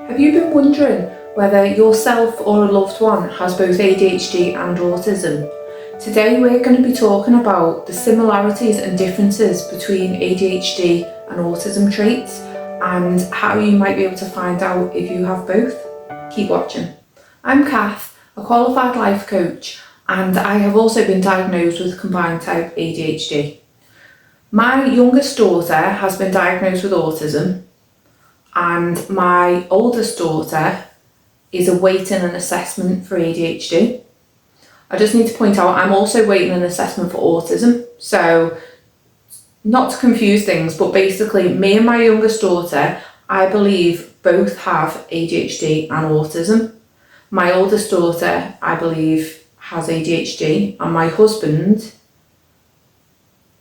Have you been wondering whether yourself or a loved one has both ADHD and autism? Today we're going to be talking about the similarities and differences between ADHD and autism traits and how you might be able to find out if you have both. Keep watching. I'm Cath, a qualified life coach, and I have also been diagnosed with combined type ADHD. My youngest daughter has been diagnosed with autism, and my oldest daughter is awaiting an assessment for ADHD. I just need to point out I'm also waiting an assessment for autism, so not to confuse things, but basically me and my youngest daughter, I believe, both have ADHD and autism. My oldest daughter, I believe, has ADHD, and my husband,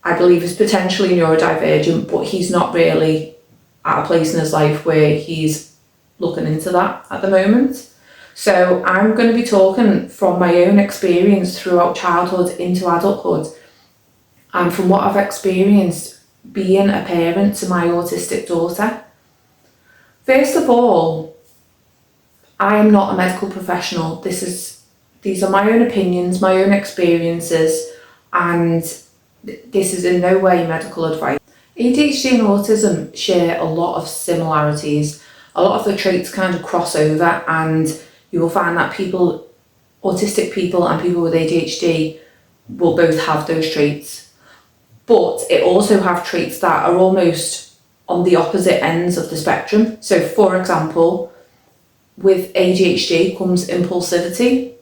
I believe, is potentially neurodivergent, but he's not really at a place in his life where he's looking into that at the moment. So I'm going to be talking from my own experience throughout childhood into adulthood, and from what I've experienced being a parent to my autistic daughter. First of all, I am not a medical professional. These are my own opinions, my own experiences, and this is in no way medical advice. ADHD and autism share a lot of similarities. A lot of the traits kind of cross over, and you will find that autistic people and people with ADHD will both have those traits. But it also have traits that are almost on the opposite ends of the spectrum. So for example, with ADHD comes impulsivity,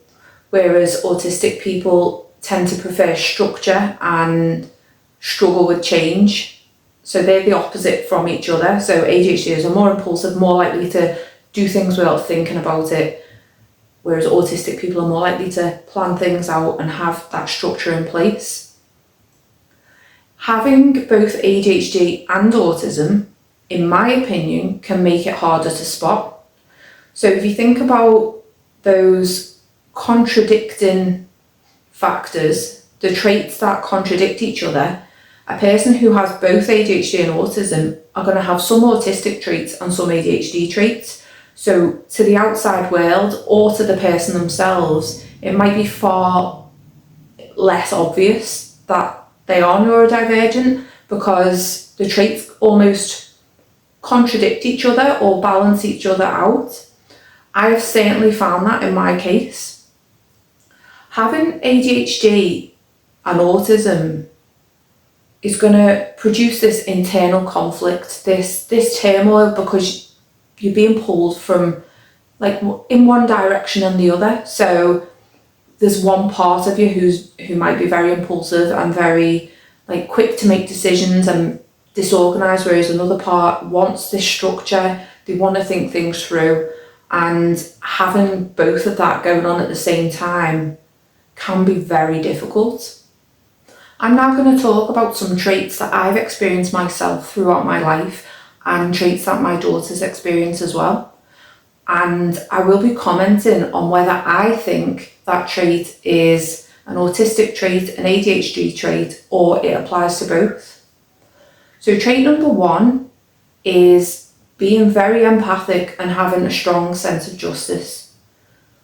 whereas autistic people tend to prefer structure and struggle with change. So they're the opposite from each other. So ADHDers are more impulsive, more likely to do things without thinking about it, whereas autistic people are more likely to plan things out and have that structure in place. Having both ADHD and autism, in my opinion, can make it harder to spot. So if you think about those contradicting factors, the traits that contradict each other, a person who has both ADHD and autism are going to have some autistic traits and some ADHD traits. So to the outside world or to the person themselves, it might be far less obvious that they are neurodivergent because the traits almost contradict each other or balance each other out. I have certainly found that in my case. Having ADHD and autism is going to produce this internal conflict, this turmoil, because you're being pulled from like in one direction and the other. So there's one part of you who might be very impulsive and very like quick to make decisions and disorganized, whereas another part wants this structure, they want to think things through, and having both of that going on at the same time can be very difficult. I'm now going to talk about some traits that I've experienced myself throughout my life and traits that my daughters experience as well. And I will be commenting on whether I think that trait is an autistic trait, an ADHD trait, or it applies to both. So trait number one is being very empathic and having a strong sense of justice.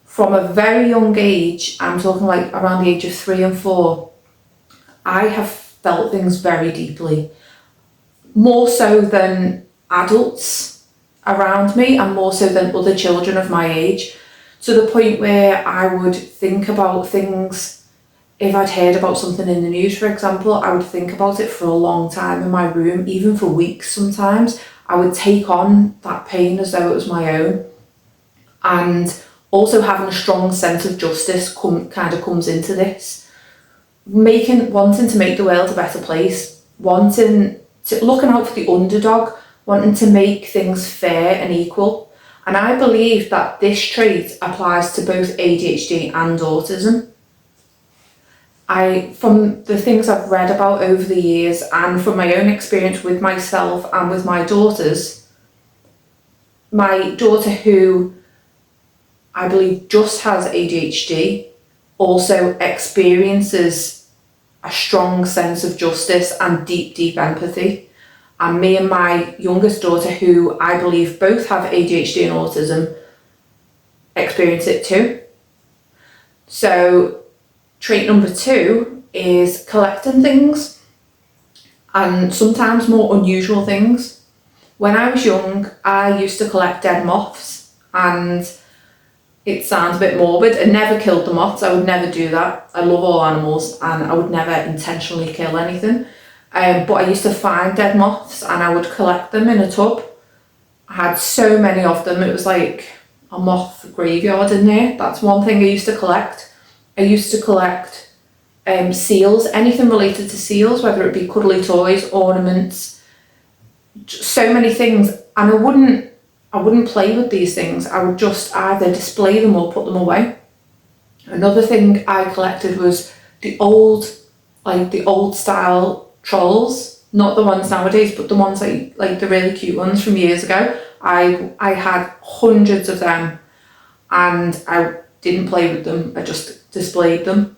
From a very young age, I'm talking like around the age of 3 and 4, I have felt things very deeply, more so than adults around me and more so than other children of my age, to the point where I would think about things. If I'd heard about something in the news, for example, I would think about it for a long time in my room, even for weeks sometimes. I would take on that pain as though it was my own. And also having a strong sense of justice kind of comes into this. Wanting to make the world a better place, looking out for the underdog, wanting to make things fair and equal. And I believe that this trait applies to both ADHD and autism. From the things I've read about over the years and from my own experience with myself and with my daughters, my daughter, who I believe just has ADHD, also experiences a strong sense of justice and deep empathy. And me and my youngest daughter, who I believe both have ADHD and autism, experience it too. So trait number 2 is collecting things, and sometimes more unusual things. When I was young, I used to collect dead moths, and it sounds a bit morbid. I never killed the moths. I would never do that. I love all animals and I would never intentionally kill anything. But I used to find dead moths and I would collect them in a tub. I had so many of them. It was like a moth graveyard in there. That's one thing I used to collect. I used to collect seals, anything related to seals, whether it be cuddly toys, ornaments, so many things. And I wouldn't play with these things. I would just either display them or put them away. Another thing I collected was the old style trolls, not the ones nowadays, but the ones like the really cute ones from years ago. I had hundreds of them, and I didn't play with them. I just displayed them.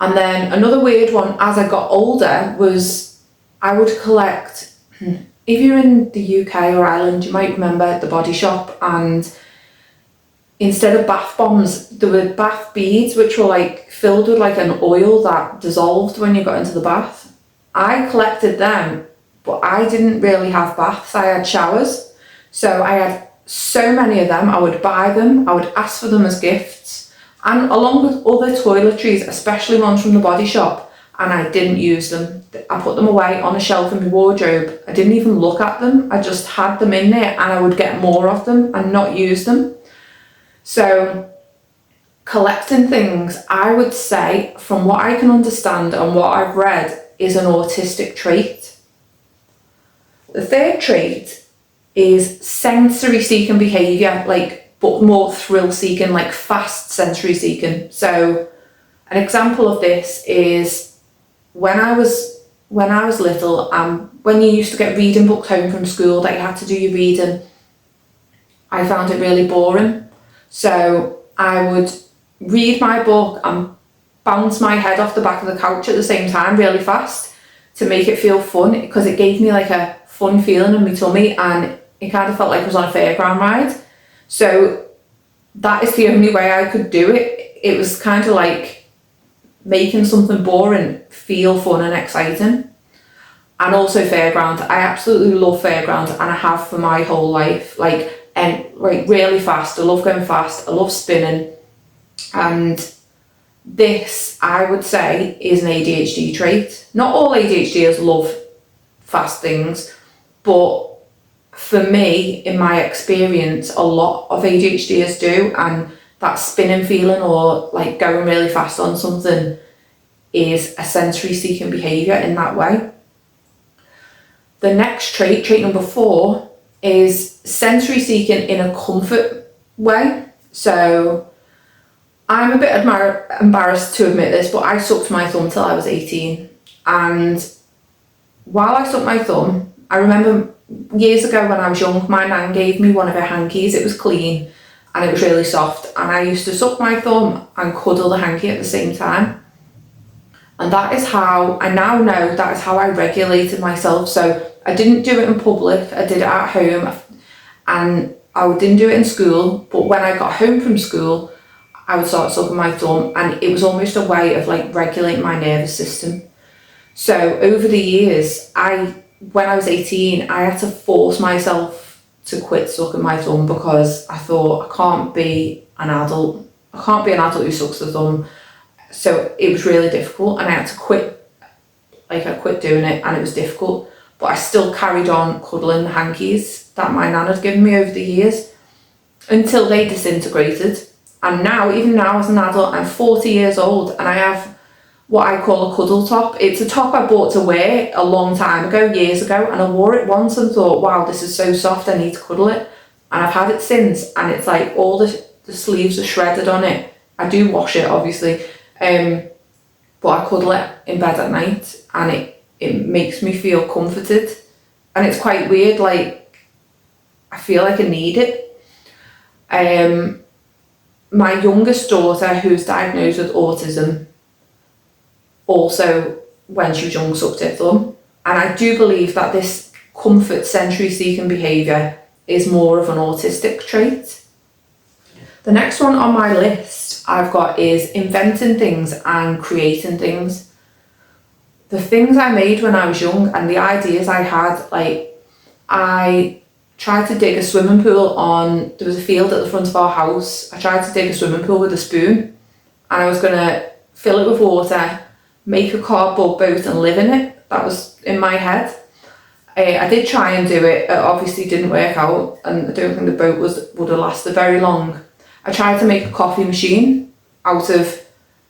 And then another weird one as I got older was I would collect. If you're in the UK or Ireland, you might remember the Body Shop, and instead of bath bombs, there were bath beads which were like filled with like an oil that dissolved when you got into the bath. I collected them, but I didn't really have baths. I had showers. So I had so many of them. I would buy them, I would ask for them as gifts, and along with other toiletries, especially ones from the Body Shop, and I didn't use them. I put them away on a shelf in my wardrobe. I didn't even look at them. I just had them in there, and I would get more of them and not use them. So collecting things, I would say, from what I can understand and what I've read, is an autistic trait. The third trait is sensory seeking behaviour, but more thrill seeking, like fast sensory seeking. So an example of this is when I was little, when you used to get reading books home from school that you had to do your reading, I found it really boring. So I would read my book and bounce my head off the back of the couch at the same time really fast to make it feel fun, because it gave me like a fun feeling in my tummy, and it kind of felt like I was on a fairground ride. So that is the only way I could do it. It was kind of like making something boring feel fun and exciting. And also fairground. I absolutely love fairground, and I have for my whole life. Really fast. I love going fast. I love spinning. And this, I would say, is an ADHD trait. Not all ADHDers love fast things, but for me, in my experience, a lot of ADHDers do, and that spinning feeling or like going really fast on something is a sensory seeking behaviour in that way. The next trait number 4, is sensory seeking in a comfort way. So I'm a bit embarrassed to admit this, but I sucked my thumb till I was 18. And while I sucked my thumb, I remember years ago when I was young, my nan gave me one of her hankies. It was clean and it was really soft, and I used to suck my thumb and cuddle the hanky at the same time. And that is how, I now know, that is how I regulated myself. So I didn't do it in public, I did it at home, and I didn't do it in school, but when I got home from school, I would start sucking my thumb, and it was almost a way of like regulating my nervous system. So over the years, when I was 18, I had to force myself to quit sucking my thumb, because I thought, I can't be an adult who sucks the thumb. So it was really difficult, and I had to quit. I quit doing it, and it was difficult, but I still carried on cuddling the hankies that my nan had given me over the years until they disintegrated. And now, even now as an adult, I'm 40 years old, and I have what I call a cuddle top. It's a top I bought to wear a long time ago, years ago, and I wore it once and thought, wow, this is so soft, I need to cuddle it. And I've had it since, and it's like all the sleeves are shredded on it. I do wash it, obviously, but I cuddle it in bed at night, and it makes me feel comforted. And it's quite weird, like, I feel like I need it. My youngest daughter, who's diagnosed with autism, also, when she was young, sucked her thumb. And I do believe that this comfort century seeking behaviour is more of an autistic trait. The next one on my list I've got is inventing things and creating things. The things I made when I was young and the ideas I had, like I tried to dig a swimming pool there was a field at the front of our house. I tried to dig a swimming pool with a spoon, and I was going to fill it with water, make a cardboard boat and live in it. That was in my head. I did try and do it. It obviously didn't work out, and I don't think the boat would have lasted very long. I tried to make a coffee machine out of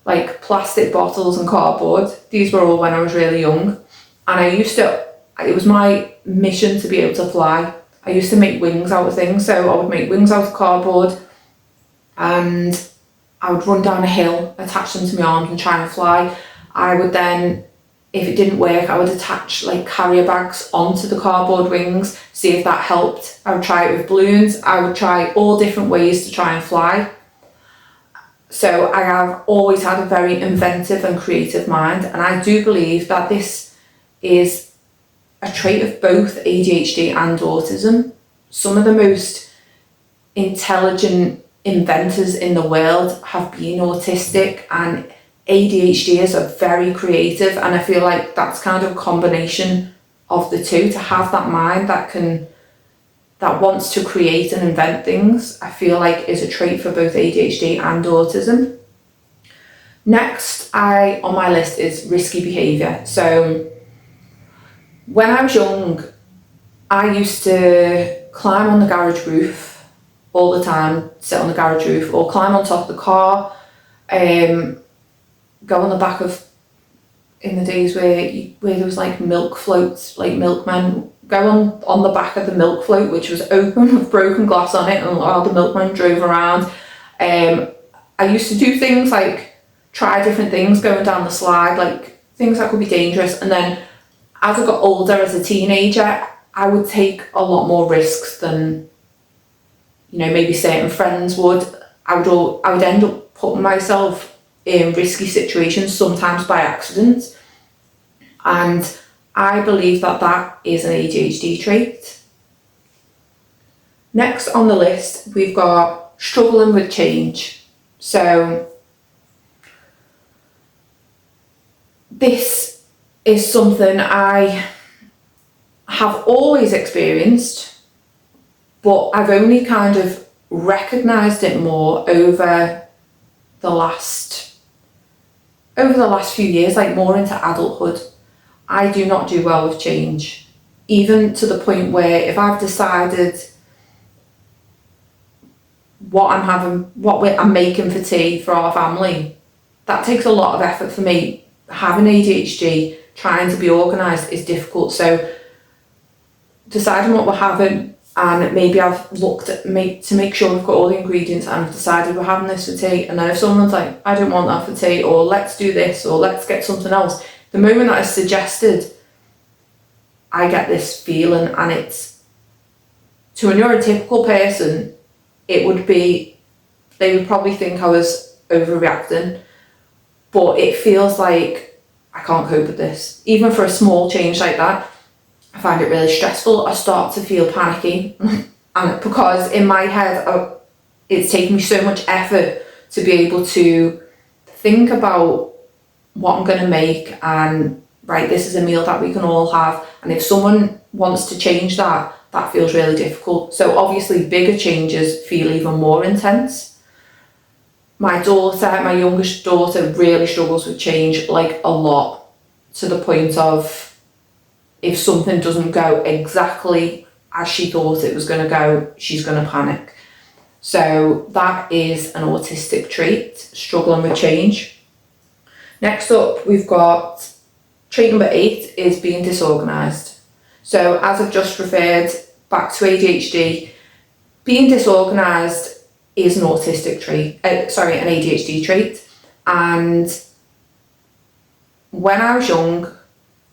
like plastic bottles and cardboard. These were all when I was really young, and it was my mission to be able to fly. I used to make wings out of things, so I would make wings out of cardboard, and I would run down a hill, attach them to my arms and try and fly. I would then, if it didn't work, I would attach like carrier bags onto the cardboard wings, see if that helped. I would try it with balloons. I would try all different ways to try and fly. So I have always had a very inventive and creative mind, and I do believe that this is a trait of both ADHD and autism. Some of the most intelligent inventors in the world have been autistic, and ADHDers are very creative, and I feel like that's kind of a combination of the two. To have that mind that wants to create and invent things, I feel like is a trait for both ADHD and autism. Next on my list is risky behaviour. So when I was young, I used to climb on the garage roof all the time, sit on the garage roof, or climb on top of the car, go on the back of, in the days where there was like milk floats, like milkmen, go on the back of the milk float, which was open with broken glass on it, and all the milkmen drove around. I used to do things like try different things, going down the slide, like things that could be dangerous. And then as I got older, as a teenager, I would take a lot more risks than, maybe certain friends would. I would end up putting myself in risky situations, sometimes by accident. And I believe that is an ADHD trait. Next on the list, we've got struggling with change. So this is something I have always experienced, but I've only kind of recognised it more over the last few years, like more into adulthood. I do not do well with change, even to the point where if I've decided what I'm making for tea for our family, that takes a lot of effort for me. Having ADHD, trying to be organised is difficult. So deciding what we're having, and maybe I've looked at to make sure we've got all the ingredients, and I've decided we're having this for tea, and then if someone's like, I don't want that for tea, or let's do this, or let's get something else, the moment that is suggested, I get this feeling, and it's, to a neurotypical person, they would probably think I was overreacting, but it feels like I can't cope with this. Even for a small change like that, I find it really stressful. I start to feel panicky, and because in my head, it's taken me so much effort to be able to think about what I'm going to make, and right, this is a meal that we can all have, and if someone wants to change that feels really difficult. So obviously bigger changes feel even more intense. My youngest daughter really struggles with change, like a lot, to the point of if something doesn't go exactly as she thought it was going to go, she's going to panic. So that is an autistic trait, struggling with change. Next up, we've got trait number 8 is being disorganised. So as I've just referred back to ADHD, being disorganised is an autistic trait, an ADHD trait. And when I was young,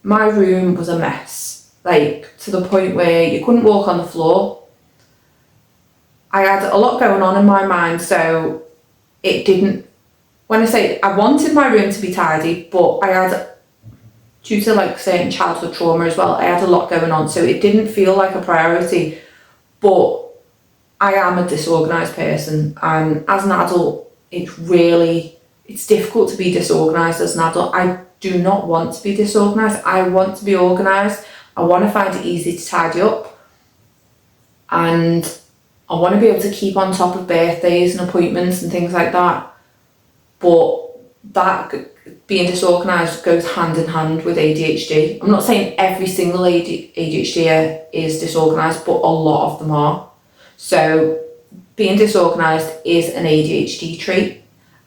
my room was a mess, like to the point where you couldn't walk on the floor. I had a lot going on in my mind, so I wanted my room to be tidy, but I had due to like certain childhood trauma as well, I had a lot going on, so it didn't feel like a priority. But I am a disorganised person, and as an adult, it's difficult to be disorganised as an adult. I do not want to be disorganised. I want to be organised. I want to find it easy to tidy up, and I want to be able to keep on top of birthdays and appointments and things like that. But that being disorganised goes hand in hand with ADHD. I'm not saying every single ADHDer is disorganised, but a lot of them are. So being disorganised is an ADHD trait,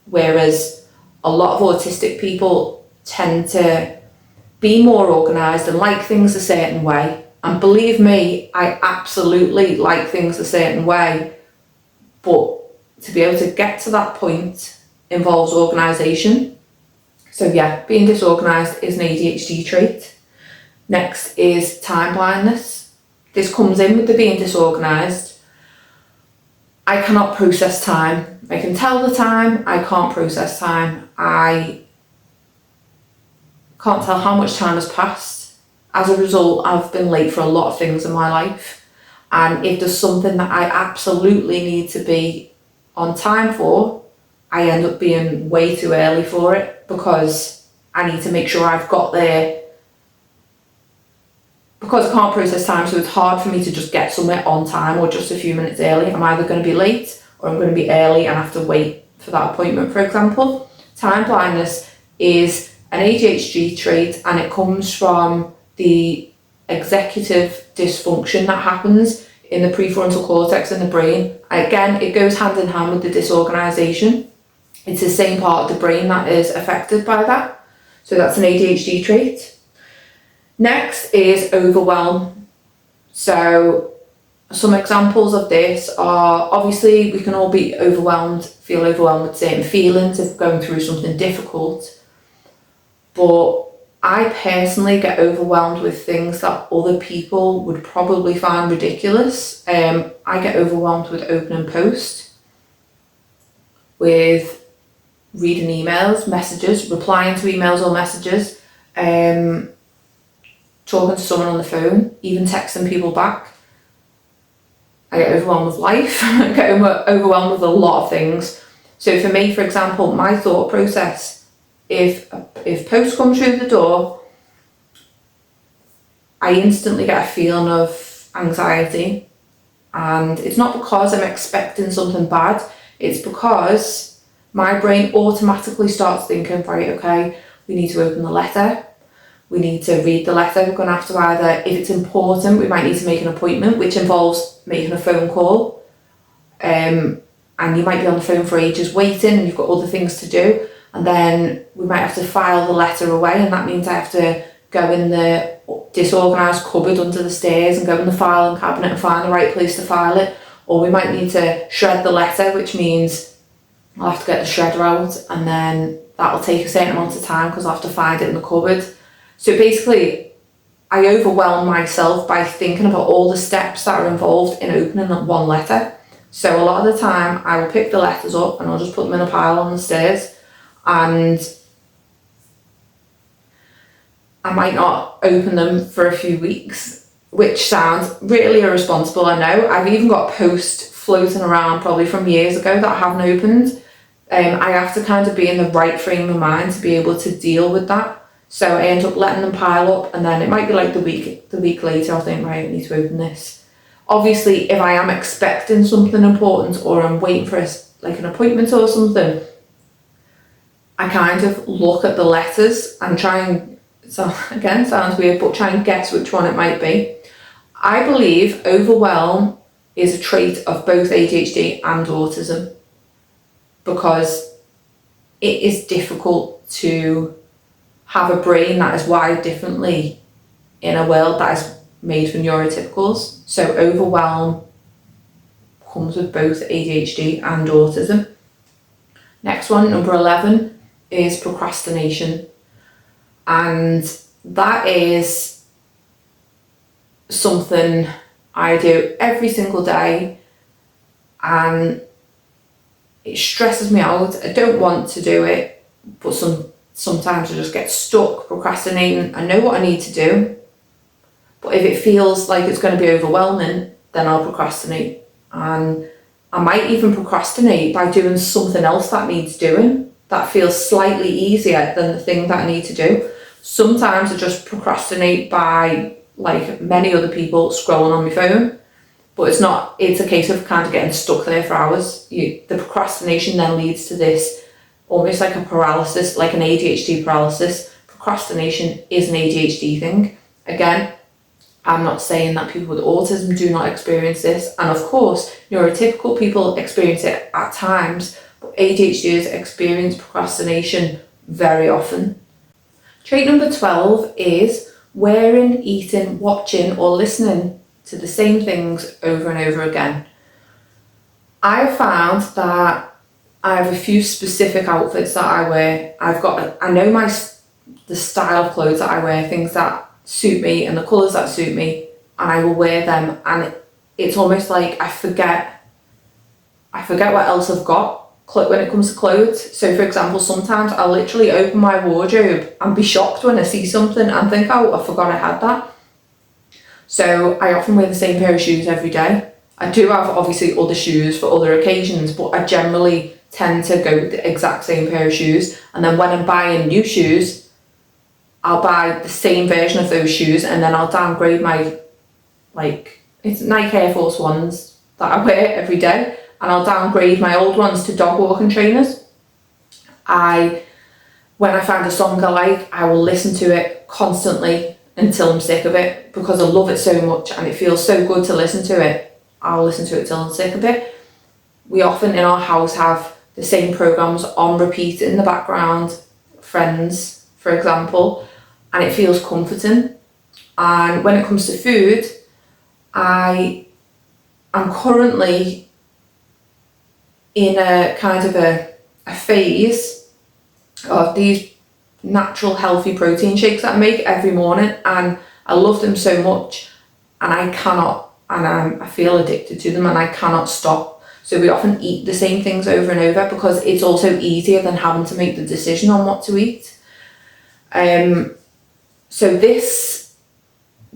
whereas a lot of autistic people tend to be more organised and like things a certain way. And believe me, I absolutely like things a certain way, but to be able to get to that point involves organisation. So yeah, being disorganised is an ADHD trait. Next is time blindness. This comes in with the being disorganised. I cannot process time. I can tell the time, I can't process time. I can't tell how much time has passed. As a result, I've been late for a lot of things in my life. And if there's something that I absolutely need to be on time for, I end up being way too early for it because I need to make sure I've got there. Because I can't process time, so it's hard for me to just get somewhere on time or just a few minutes early. I'm either going to be late or I'm going to be early and have to wait for that appointment, for example. Time blindness is an ADHD trait, and it comes from the executive dysfunction that happens in the prefrontal cortex in the brain. Again, it goes hand in hand with the disorganisation. It's the same part of the brain that is affected by that. So that's an ADHD trait. Next is overwhelm. So some examples of this are, obviously we can all be overwhelmed, feel overwhelmed with certain feelings if going through something difficult. But I personally get overwhelmed with things that other people would probably find ridiculous. I get overwhelmed with opening posts, with reading emails, messages, replying to emails or messages, talking to someone on the phone, even texting people back. I get overwhelmed with life. I get overwhelmed with a lot of things. So for me, for example, my thought process, if post comes through the door, I instantly get a feeling of anxiety. And it's not because I'm expecting something bad, it's because my brain automatically starts thinking, right, okay, we need to open the letter, we need to read the letter, we're going to have to either, if it's important, we might need to make an appointment, which involves making a phone call, and you might be on the phone for ages waiting and you've got other things to do, and then we might have to file the letter away, and that means I have to go in the disorganised cupboard under the stairs and go in the filing cabinet and find the right place to file it, or we might need to shred the letter, which means I'll have to get the shredder out, and then that'll take a certain amount of time because I'll have to find it in the cupboard. So basically, I overwhelm myself by thinking about all the steps that are involved in opening one letter. So a lot of the time, I will pick the letters up and I'll just put them in a pile on the stairs, and I might not open them for a few weeks, which sounds really irresponsible, I know. I've even got a post floating around probably from years ago that I haven't opened. I have to kind of be in the right frame of mind to be able to deal with that. So I end up letting them pile up, and then it might be like the week later I'll think, right, I need to open this. Obviously, if I am expecting something important or I'm waiting for an appointment or something, I kind of look at the letters and try and, so again, sounds weird, but try and guess which one it might be. I believe overwhelm is a trait of both ADHD and autism, because it is difficult to have a brain that is wired differently in a world that is made for neurotypicals. So overwhelm comes with both ADHD and autism. Next one, number 11, is procrastination. And that is something I do every single day, and it stresses me out. I don't want to do it, but sometimes I just get stuck procrastinating. I know what I need to do, but if it feels like it's going to be overwhelming, then I'll procrastinate. And I might even procrastinate by doing something else that needs doing that feels slightly easier than the thing that I need to do. Sometimes I just procrastinate by, like many other people, scrolling on my phone. But it's a case of kind of getting stuck there for hours. The procrastination then leads to this almost like a paralysis, like an ADHD paralysis. Procrastination is an ADHD thing. Again, I'm not saying that people with autism do not experience this. And of course, neurotypical people experience it at times, but ADHDers experience procrastination very often. Trait number 12 is wearing, eating, watching, or listening to the same things over and over again. I've found that I have a few specific outfits that I wear. I know the style of clothes that I wear, things that suit me and the colours that suit me, and I will wear them, and it's almost like I forget what else I've got when it comes to clothes. So for example, sometimes I'll literally open my wardrobe and be shocked when I see something and think, oh, I forgot I had that. So I often wear the same pair of shoes every day. I do have obviously other shoes for other occasions, but I generally tend to go with the exact same pair of shoes. And then when I'm buying new shoes, I'll buy the same version of those shoes, and then I'll downgrade my, it's Nike Air Force Ones that I wear every day, and I'll downgrade my old ones to dog walking trainers. When I find a song I like, I will listen to it constantly until I'm sick of it, because I love it so much and it feels so good to listen to it. I'll listen to it till I'm sick of it. We often in our house have the same programs on repeat in the background, Friends, for example, and it feels comforting. And when it comes to food, I am currently in a kind of a phase of these natural healthy protein shakes that I make every morning, and I love them so much, and I feel addicted to them and I cannot stop. So we often eat the same things over and over because it's also easier than having to make the decision on what to eat. So this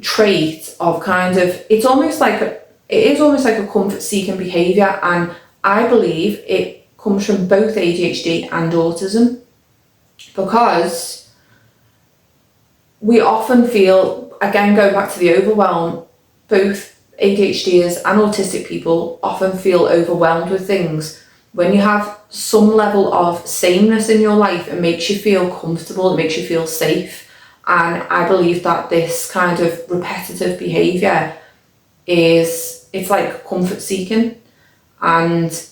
trait of it is almost like a comfort seeking behaviour, and I believe it comes from both ADHD and autism, because we often feel, again going back to the overwhelm, both ADHDers and autistic people often feel overwhelmed with things. When you have some level of sameness in your life, it makes you feel comfortable, it makes you feel safe. And I believe that this kind of repetitive behaviour it's like comfort seeking, and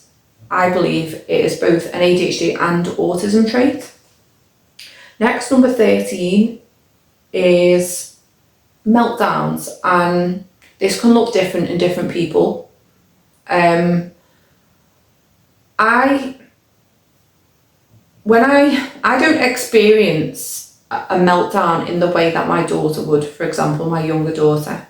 I believe it is both an ADHD and autism trait. Next, number 13 is meltdowns, and this can look different in different people. I don't experience a meltdown in the way that my daughter would, for example, my younger daughter.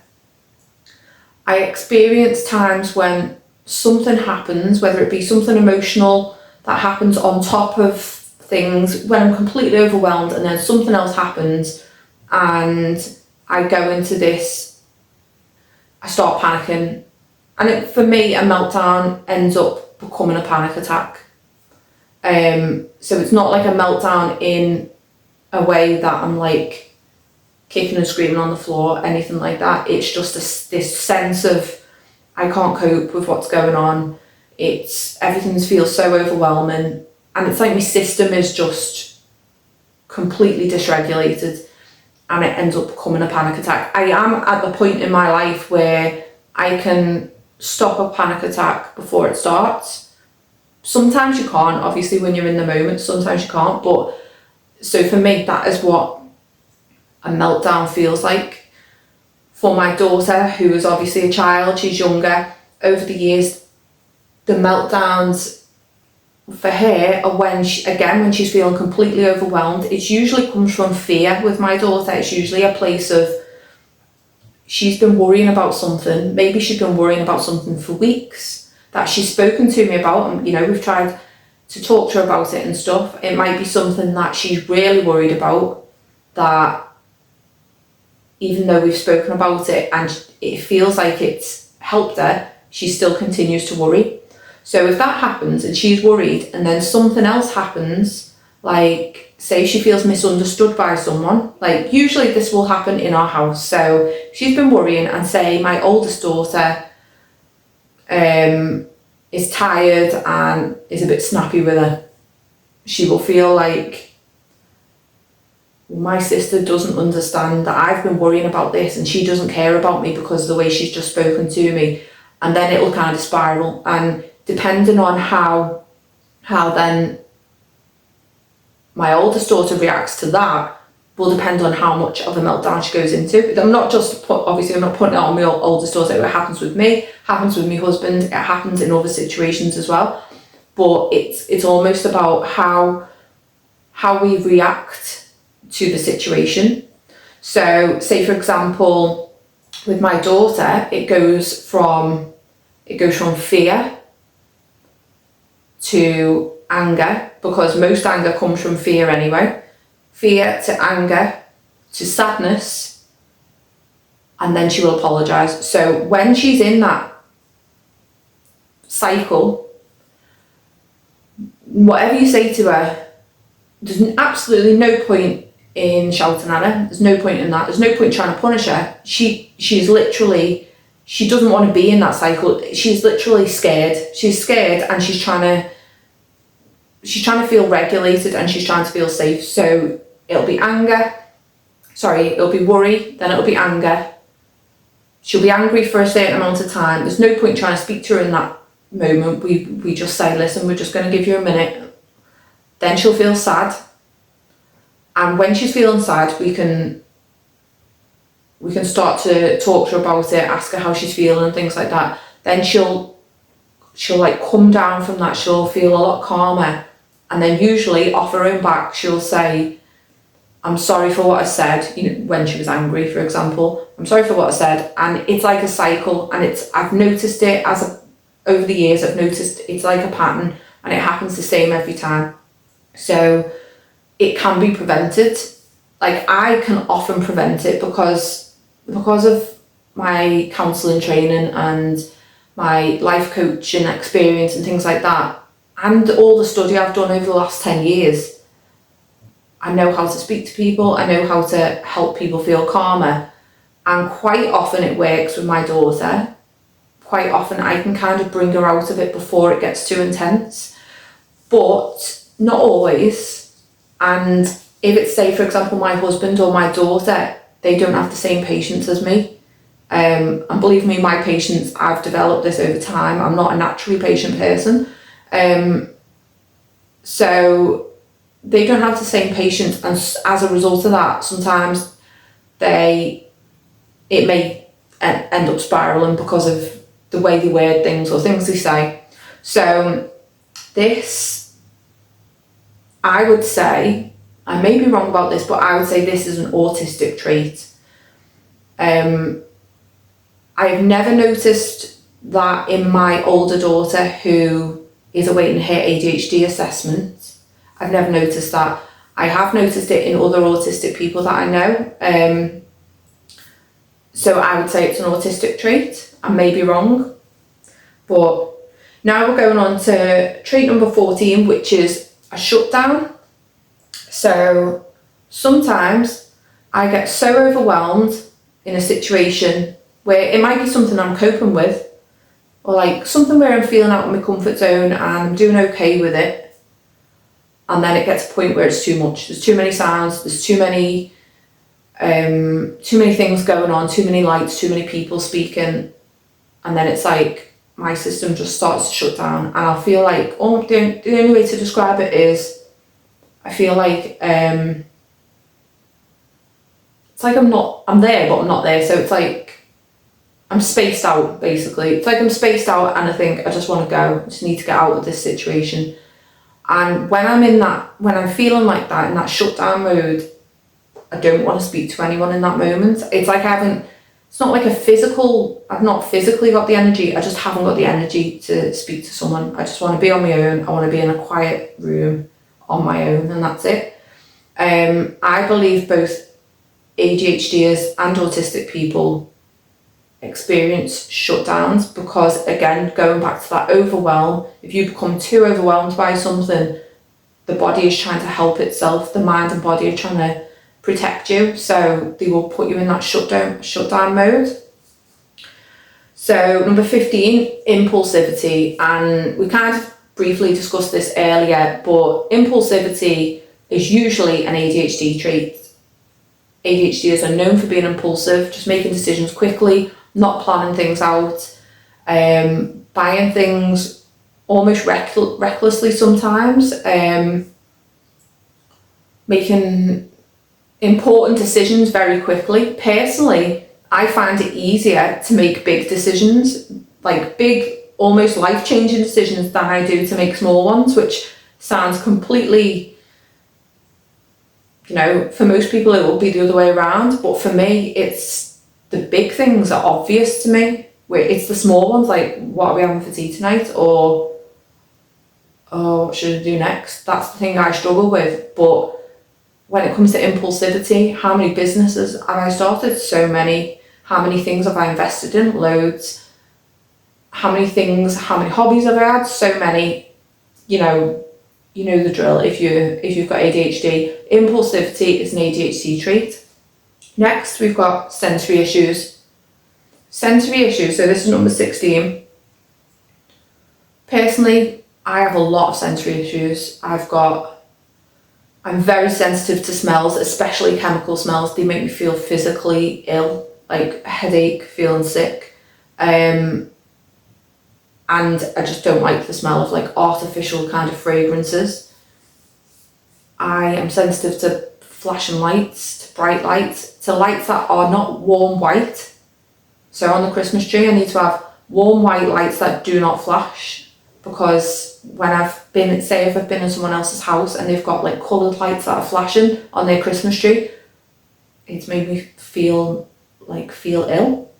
I experience times when something happens, whether it be something emotional that happens on top of things, when I'm completely overwhelmed, and then something else happens and I go into this, I start panicking, and for me a meltdown ends up becoming a panic attack. So it's not like a meltdown in a way that I'm like kicking and screaming on the floor, anything like that. It's just this sense of I can't cope with what's going on. Everything feels so overwhelming, and it's like my system is just completely dysregulated, and it ends up becoming a panic attack. I am at the point in my life where I can stop a panic attack before it starts. Sometimes you can't, obviously, when you're in the moment, sometimes you can't, but so for me, that is what a meltdown feels like. For my daughter, who is obviously a child, she's younger, over the years, the meltdowns for her are when she's feeling completely overwhelmed. It usually comes from fear with my daughter. It's usually a place of she's been worrying about something. Maybe she's been worrying about something for weeks that she's spoken to me about, and we've tried to talk to her about it and stuff. It might be something that she's really worried about, that even though we've spoken about it and it feels like it's helped her, she still continues to worry. So if that happens and she's worried and then something else happens, like say she feels misunderstood by someone, like usually this will happen in our house. So she's been worrying and say my oldest daughter is tired and is a bit snappy with her. She will feel like, my sister doesn't understand that I've been worrying about this and she doesn't care about me because of the way she's just spoken to me. And then it'll kind of spiral, and depending on how then my oldest daughter reacts to that will depend on how much of a meltdown she goes into. I'm not putting it on my oldest daughter. It happens with me, happens with my husband, it happens in other situations as well. But it's almost about how we react to the situation. So say for example, with my daughter, it goes from fear to anger, because most anger comes from fear anyway. Fear to anger to sadness, and then she will apologise. So when she's in that cycle, whatever you say to her, there's absolutely no point in shouting at her. There's no point in that. There's no point trying to punish her. She doesn't want to be in that cycle. She's literally scared. She's scared and she's trying to feel regulated and she's trying to feel safe. So it'll be worry, then it'll be anger. She'll be angry for a certain amount of time. There's no point trying to speak to her in that moment. We just say, listen, we're just going to give you a minute. Then she'll feel sad. And when she's feeling sad, we can start to talk to her about it, ask her how she's feeling and things like that. Then she'll like come down from that. She'll feel a lot calmer. And then usually off her own back, she'll say, I'm sorry for what I said, when she was angry, for example. I'm sorry for what I said. And it's like a cycle, and I've noticed it over the years, I've noticed it's like a pattern, and it happens the same every time. So it can be prevented. Like I can often prevent it because of my counselling training and my life coaching experience and things like that, and all the study I've done over the last 10 years. I know how to speak to people, I know how to help people feel calmer, and quite often it works with my daughter. Quite often I can kind of bring her out of it before it gets too intense, but not always. And if it's, say for example, my husband or my daughter, they don't have the same patience as me. And believe me, my patience, I've developed this over time. I'm not a naturally patient person. So they don't have the same patience, and as a result of that, sometimes it may end up spiraling because of the way they word things or things they say. So this, I would say, I may be wrong about this, but I would say this is an autistic trait. I've never noticed that in my older daughter who is awaiting her ADHD assessment. I've never noticed that. I have noticed it in other autistic people that I know. So I would say it's an autistic trait. I may be wrong. But now we're going on to trait number 14, which is a shutdown. So sometimes I get so overwhelmed in a situation where it might be something I'm coping with, or like something where I'm feeling out of my comfort zone and I'm doing okay with it. And then it gets to a point where it's too much. There's too many sounds, there's too many things going on, too many lights, too many people speaking. And then it's like my system just starts to shut down, and I'll feel like, the only way to describe it is I feel like it's like I'm there but I'm not there. So it's like I'm spaced out, basically. It's like I'm spaced out and I think I just want to go. I just need to get out of this situation. And when I'm feeling like that, in that shutdown mode, I don't want to speak to anyone in that moment. It's like I haven't it's not like I've not physically got the energy, I just haven't got the energy to speak to someone. I just want to be on my own, I want to be in a quiet room on my own, and that's it. I believe both ADHDers and autistic people experience shutdowns because, again, going back to that overwhelm, if you become too overwhelmed by something, the body is trying to help itself, the mind and body are trying to protect you, so they will put you in that shutdown mode. So number 15, impulsivity, and we kind of briefly discussed this earlier, but impulsivity is usually an ADHD trait. ADHDers are known for being impulsive, just making decisions quickly, not planning things out, buying things almost recklessly sometimes, making important decisions very quickly. Personally, I find it easier to make big decisions, like big, almost life-changing decisions, than I do to make small ones, which sounds completely, for most people it will be the other way around, but for me, it's the big things are obvious to me, where it's the small ones, like what are we having for tea tonight, or what should I do next? That's the thing I struggle with. But when it comes to impulsivity, how many businesses have I started? So many. How many things have I invested in? Loads. How many hobbies have I had? So many. You know the drill. If you've got ADHD, impulsivity is an ADHD trait. Next, we've got sensory issues. Sensory issues, so this is number 16. Personally, I have a lot of sensory issues. I'm very sensitive to smells, especially chemical smells. They make me feel physically ill, like a headache, feeling sick. And I just don't like the smell of like artificial kind of fragrances. I am sensitive to flashing lights, to bright lights, to lights that are not warm white. So on the Christmas tree, I need to have warm white lights that do not flash, because when if I've been in someone else's house and they've got like coloured lights that are flashing on their Christmas tree, it's made me feel ill.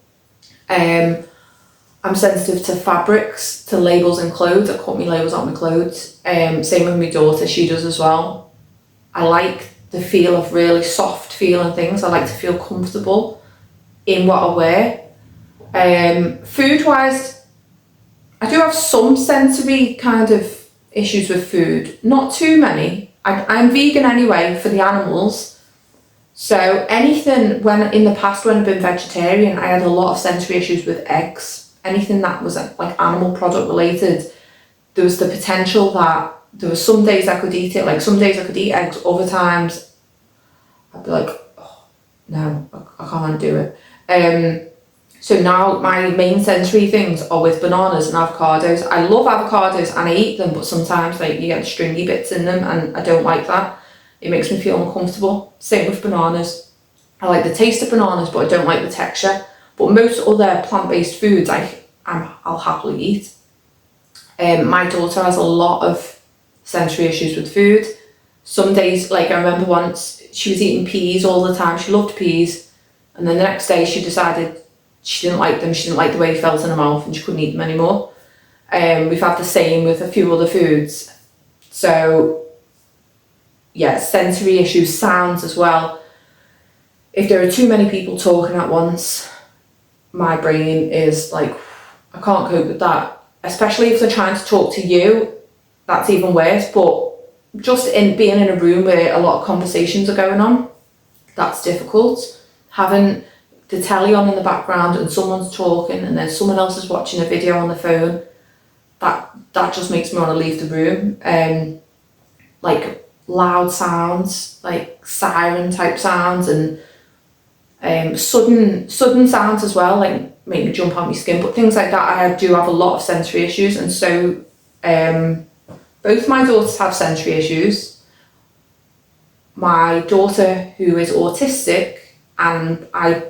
I'm sensitive to fabrics, to labels in clothes. I cut my labels on my clothes. Same with my daughter, she does as well. I like the feel of really soft feeling things. I like to feel comfortable in what I wear. Food-wise, I do have some sensory kind of issues with food. Not too many. I'm vegan anyway for the animals. So anything, when in the past when I've been vegetarian, I had a lot of sensory issues with eggs. Anything that was like animal product related, there was the potential that there were some days I could eat it, like some days I could eat eggs, other times I'd be like, oh, no, I can't do it. So now my main sensory things are with bananas and avocados. I love avocados and I eat them, but sometimes like you get the stringy bits in them and I don't like that. It makes me feel uncomfortable. Same with bananas. I like the taste of bananas, but I don't like the texture. But most other plant-based foods I'll happily eat. My daughter has a lot of sensory issues with food. Some days, like I remember once, she was eating peas all the time. She loved peas. And then the next day she decided she didn't like them. She didn't like the way they felt in her mouth and she couldn't eat them anymore. We've had the same with a few other foods. So, yeah, sensory issues, sounds as well. If there are too many people talking at once, my brain is like, I can't cope with that. Especially if they're trying to talk to you, that's even worse. But just in being in a room where a lot of conversations are going on, that's difficult. Having the telly on in the background and someone's talking and then someone else is watching a video on the phone, that just makes me want to leave the room. Like loud sounds, like siren type sounds, and sudden sounds as well, like make me jump on my skin. But things like that, I do have a lot of sensory issues, and so both my daughters have sensory issues. My daughter, who is autistic, and I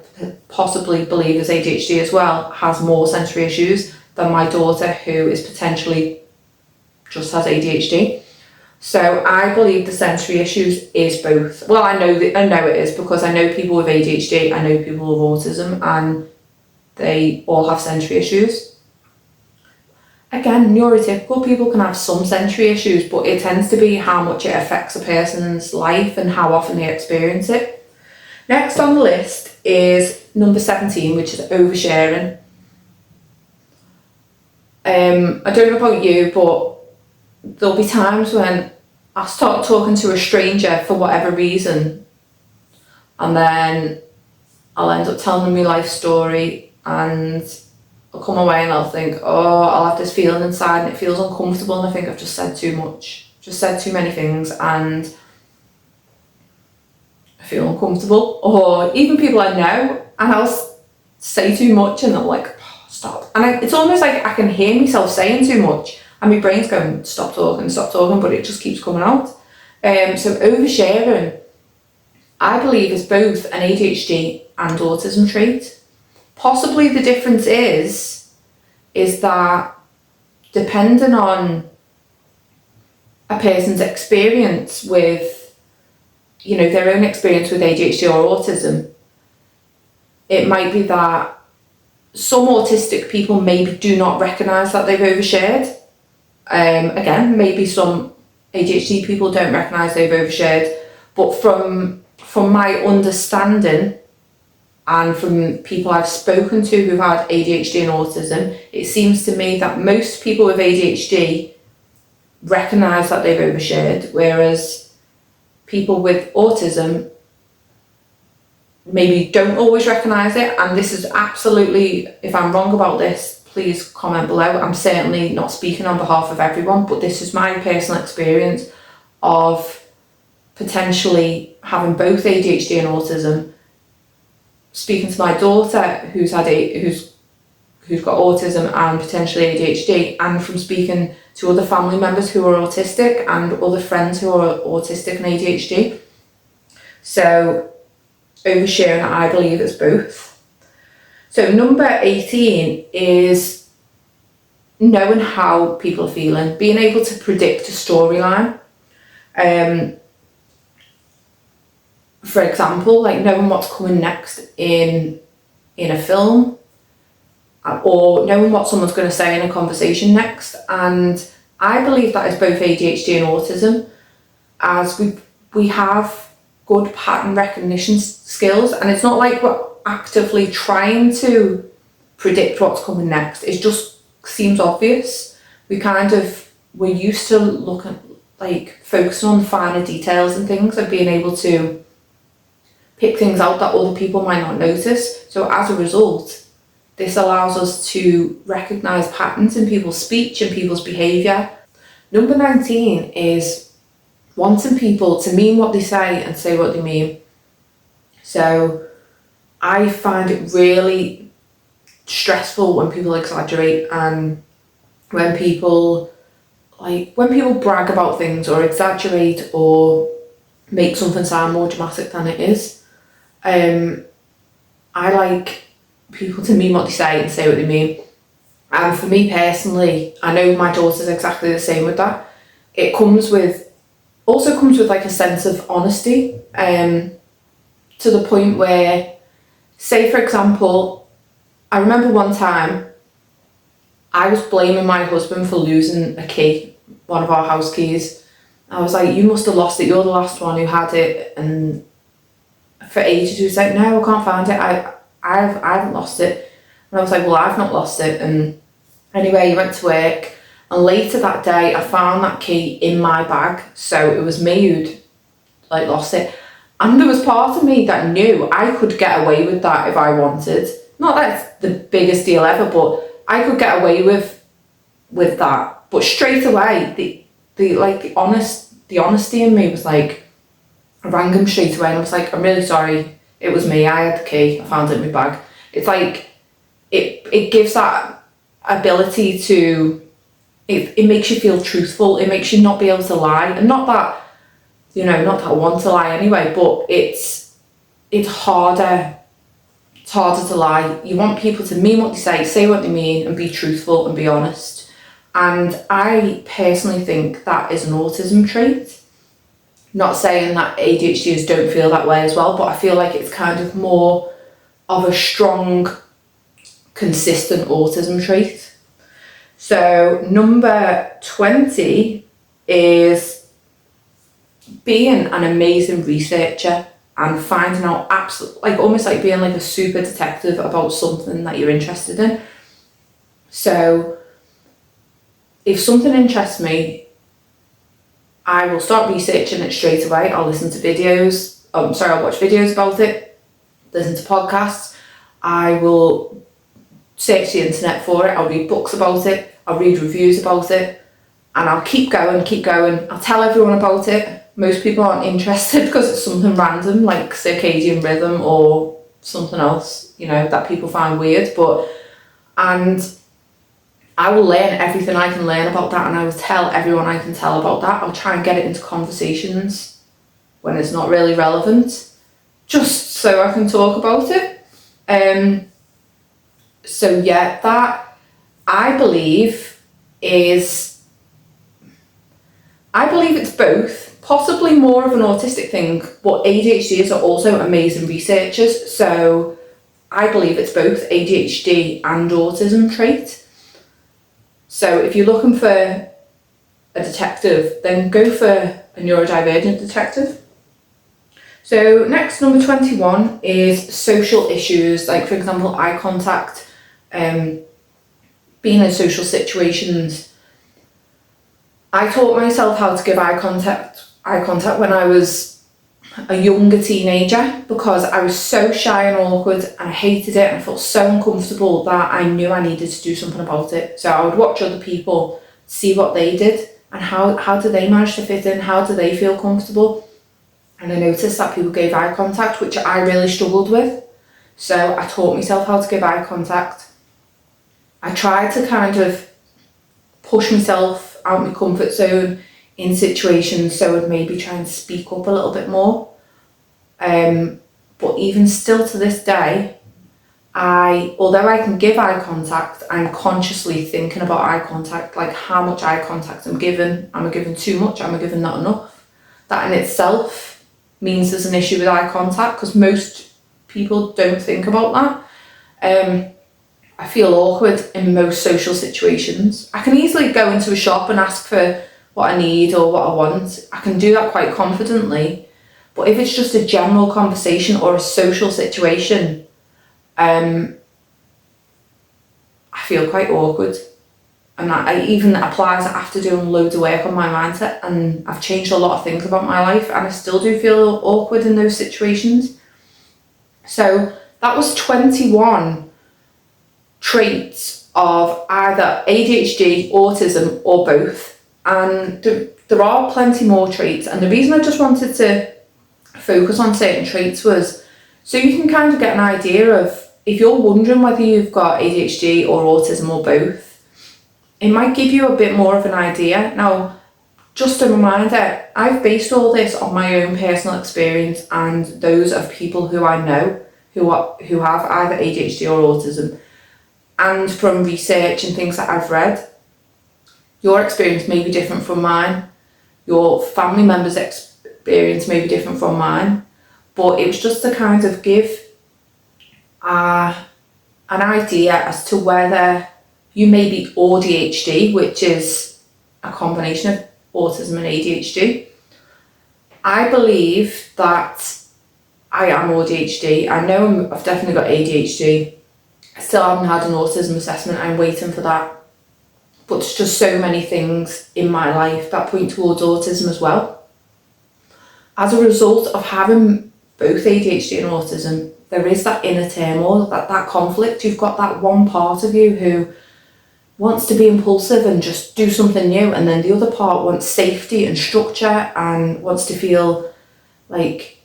possibly believe is ADHD as well, has more sensory issues than my daughter, who is potentially just has ADHD. So I believe the sensory issues is both. Well, I know it is, because I know people with ADHD, I know people with autism, and they all have sensory issues. Again, neurotypical people can have some sensory issues, but it tends to be how much it affects a person's life and how often they experience it. Next on the list is number 17, which is oversharing. I don't know about you, but there'll be times when I start talking to a stranger for whatever reason, and then I'll end up telling them my life story, and I'll come away and I'll think, oh, I'll have this feeling inside and it feels uncomfortable, and I think I've just said too much, just said too many things, and I feel uncomfortable. Or even people I know, and I'll say too much and they're like, oh, stop. And it's almost like I can hear myself saying too much and my brain's going, stop talking, but it just keeps coming out. So oversharing, I believe, is both an ADHD and autism trait. Possibly the difference is that depending on a person's experience with, their own experience with ADHD or autism, it might be that some autistic people maybe do not recognise that they've overshared. Again, maybe some ADHD people don't recognise they've overshared, but from my understanding and from people I've spoken to who've had ADHD and autism, it seems to me that most people with ADHD recognise that they've overshared, whereas people with autism maybe don't always recognise it. And this is absolutely, if I'm wrong about this, please comment below. I'm certainly not speaking on behalf of everyone, but this is my personal experience of potentially having both ADHD and autism. Speaking to my daughter who's got autism and potentially ADHD, and from speaking to other family members who are autistic and other friends who are autistic and ADHD. So oversharing, I believe, is both. So number 18 is knowing how people are feeling, being able to predict a storyline. For example, like knowing what's coming next in a film, or knowing what someone's going to say in a conversation next. And I believe that is both ADHD and autism, as we have good pattern recognition skills, and it's not like we're actively trying to predict what's coming next. It just seems obvious. We're used to looking, like focusing on the finer details and things, and being able to pick things out that other people might not notice. So as a result, this allows us to recognise patterns in people's speech and people's behaviour. Number 19 is wanting people to mean what they say and say what they mean. So I find it really stressful when people exaggerate, and when people brag about things or exaggerate or make something sound more dramatic than it is. I like people to mean what they say and say what they mean. And for me personally, I know my daughter's exactly the same with that. It comes with like a sense of honesty, to the point where, say for example, I remember one time I was blaming my husband for losing a key, one of our house keys. I was like, you must have lost it, you're the last one who had it. And for ages he was like, no, I can't find it, I haven't lost it. And I was like, well, I've not lost it. And anyway, he went to work, and later that day I found that key in my bag, so it was me who'd lost it. And there was part of me that knew I could get away with that if I wanted. Not that it's the biggest deal ever, but I could get away with that. But straight away, the honesty in me was like, I rang him straight away and I was like, I'm really sorry, it was me, I had the key, I found it in my bag. It's like, it gives that ability to, it makes you feel truthful, it makes you not be able to lie. And not that I want to lie anyway, but it's harder to lie. You want people to mean what they say what they mean, and be truthful and be honest. And I personally think that is an autism trait. Not saying that ADHDers don't feel that way as well, but I feel like it's kind of more of a strong consistent autism trait. So number 20 is being an amazing researcher and finding out almost like being like a super detective about something that you're interested in. So if something interests me, I will start researching it straight away. I'll listen to videos. I'll watch videos about it, listen to podcasts. I will search the internet for it. I'll read books about it. I'll read reviews about it. And I'll keep going. I'll tell everyone about it. Most people aren't interested because it's something random like circadian rhythm or something else, that people find weird. And I will learn everything I can learn about that, and I will tell everyone I can tell about that. I'll try and get it into conversations when it's not really relevant, just so I can talk about it. So yeah, that I believe it's both, possibly more of an autistic thing, but ADHDers are also amazing researchers. So I believe it's both ADHD and autism trait. So if you're looking for a detective, then go for a neurodivergent detective. So next, number 21 is social issues, like for example, eye contact, being in social situations. I taught myself how to give eye contact when I was a younger teenager, because I was so shy and awkward and I hated it and I felt so uncomfortable that I knew I needed to do something about it. So I would watch other people, see what they did and how do they manage to fit in, how do they feel comfortable. And I noticed that people gave eye contact, which I really struggled with. So I taught myself how to give eye contact. I tried to kind of push myself out of my comfort zone in situations, so I'd maybe try and speak up a little bit more. But even still to this day, although I can give eye contact, I'm consciously thinking about eye contact, like how much eye contact I'm giving. Am I giving too much? Am I giving not enough? That in itself means there's an issue with eye contact, because most people don't think about that. I feel awkward in most social situations. I can easily go into a shop and ask for what I need or what I want. I can do that quite confidently. But if it's just a general conversation or a social situation, I feel quite awkward. And that even applies after doing loads of work on my mindset, and I've changed a lot of things about my life, and I still do feel awkward in those situations. So that was 21 traits of either ADHD, autism, or both. And there are plenty more traits, and the reason I just wanted to focus on certain traits was so you can kind of get an idea of, if you're wondering whether you've got ADHD or autism or both, it might give you a bit more of an idea. Now, just a reminder, I've based all this on my own personal experience and those of people who I know who have either ADHD or autism, and from research and things that I've read. Your experience may be different from mine. Your family members' experience may be different from mine. But it was just to kind of give an idea as to whether you may be AUDHD, which is a combination of autism and ADHD. I believe that I am AUDHD. I know I've definitely got ADHD. I still haven't had an autism assessment. I'm waiting for that. But there's just so many things in my life that point towards autism as well. As a result of having both ADHD and autism, there is that inner turmoil, that conflict. You've got that one part of you who wants to be impulsive and just do something new, and then the other part wants safety and structure and wants to feel like,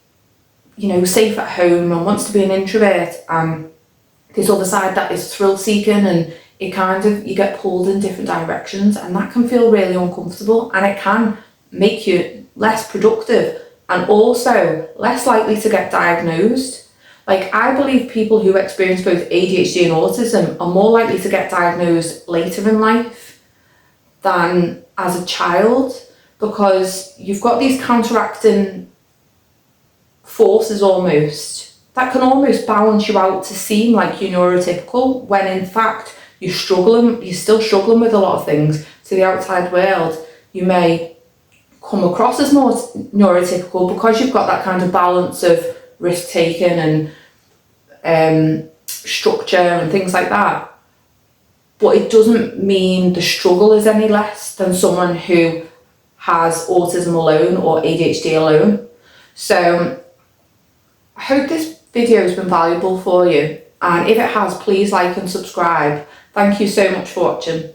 safe at home and wants to be an introvert. And this other side that is thrill seeking, and you get pulled in different directions, and that can feel really uncomfortable, and it can make you less productive and also less likely to get diagnosed. Like, I believe people who experience both ADHD and autism are more likely to get diagnosed later in life than as a child, because you've got these counteracting forces almost that can almost balance you out to seem like you're neurotypical, when in fact you're still struggling with a lot of things. To the outside world, you may come across as more neurotypical because you've got that kind of balance of risk taking and structure and things like that. But it doesn't mean the struggle is any less than someone who has autism alone or ADHD alone. So I hope this video has been valuable for you, and if it has, please like and subscribe. Thank you so much for watching.